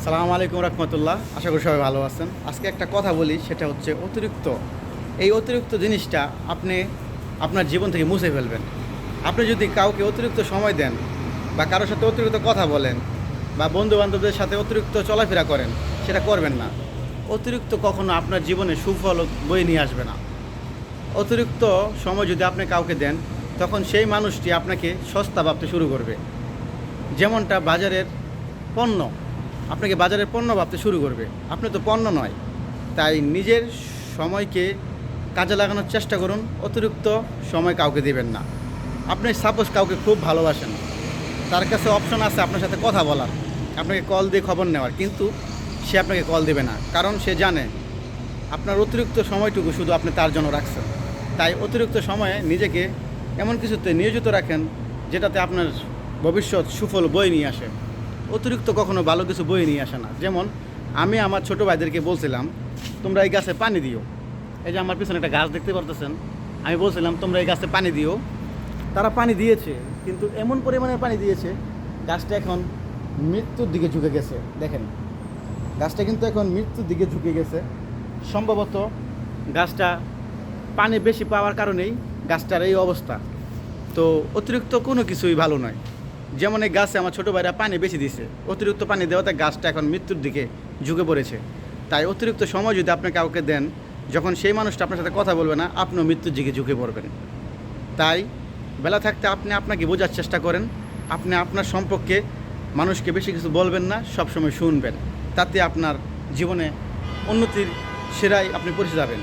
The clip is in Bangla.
সালামু আলাইকুম রহমতুল্লাহ। আশা করি সবাই ভালো আছেন। আজকে একটা কথা বলি, সেটা হচ্ছে অতিরিক্ত। এই অতিরিক্ত জিনিসটা আপনি আপনার জীবন থেকে মুছে ফেলবেন। আপনি যদি কাউকে অতিরিক্ত সময় দেন বা কারোর সাথে অতিরিক্ত কথা বলেন বা বন্ধুবান্ধবদের সাথে অতিরিক্ত চলাফেরা করেন, সেটা করবেন না। অতিরিক্ত কখনো আপনার জীবনে সুফল বয়ে নিয়ে আসবে না। অতিরিক্ত সময় যদি আপনি কাউকে দেন, তখন সেই মানুষটি আপনাকে সস্তা ভাবতে শুরু করবে। যেমনটা বাজারের পণ্য, আপনাকে বাজারের পণ্য ভাবতে শুরু করবে। আপনি তো পণ্য নয়। তাই নিজের সময়কে কাজে লাগানোর চেষ্টা করুন, অতিরিক্ত সময় কাউকে দেবেন না। আপনি সাপোজ কাউকে খুব ভালোবাসেন, তার কাছে অপশন আছে আপনার সাথে কথা বলার, আপনাকে কল দিয়ে খবর নেওয়ার, কিন্তু সে আপনাকে কল দেবে না, কারণ সে জানে আপনার অতিরিক্ত সময়টুকু শুধু আপনি তার জন্য রাখছেন। তাই অতিরিক্ত সময়ে নিজেকে এমন কিছুতে নিয়োজিত রাখেন যেটাতে আপনার ভবিষ্যৎ সুফল বয়ে নিয়ে আসে। অতিরিক্ত কখনো ভালো কিছু বয়ে নিয়ে আসে না। যেমন আমি আমার ছোটো ভাইদেরকে বলছিলাম, তোমরা এই গাছে পানি দিও। এই যে আমার পিছনে একটা গাছ দেখতে পারতেছেন, আমি বলছিলাম তোমরা এই গাছে পানি দিও। তারা পানি দিয়েছে, কিন্তু এমন পরিমাণে পানি দিয়েছে, গাছটা এখন মৃত্যুর দিকে ঝুঁকে গেছে। দেখেন, গাছটা কিন্তু এখন মৃত্যুর দিকে ঝুঁকে গেছে। সম্ভবত গাছটা পানি বেশি পাওয়ার কারণেই গাছটার এই অবস্থা। তো অতিরিক্ত কোনো কিছুই ভালো নয়। যেমন এই গাছে আমার ছোটো ভাইরা পানি বেশি দিছে, অতিরিক্ত পানি দেওয়াতে গাছটা এখন মৃত্যুর দিকে ঝুঁকে পড়েছে। তাই অতিরিক্ত সময় যদি আপনি কাউকে দেন, যখন সেই মানুষটা আপনার সাথে কথা বলবে না, আপনিও মৃত্যুর দিকে ঝুঁকে পড়বেন। তাই বেলা থাকতে আপনি আপনাকে বোঝার চেষ্টা করেন। আপনি আপনার সম্পর্কে মানুষকে বেশি কিছু বলবেন না, সবসময় শুনবেন। তাতে আপনার জীবনে উন্নতির সেরাই আপনি পৌঁছে যাবেন।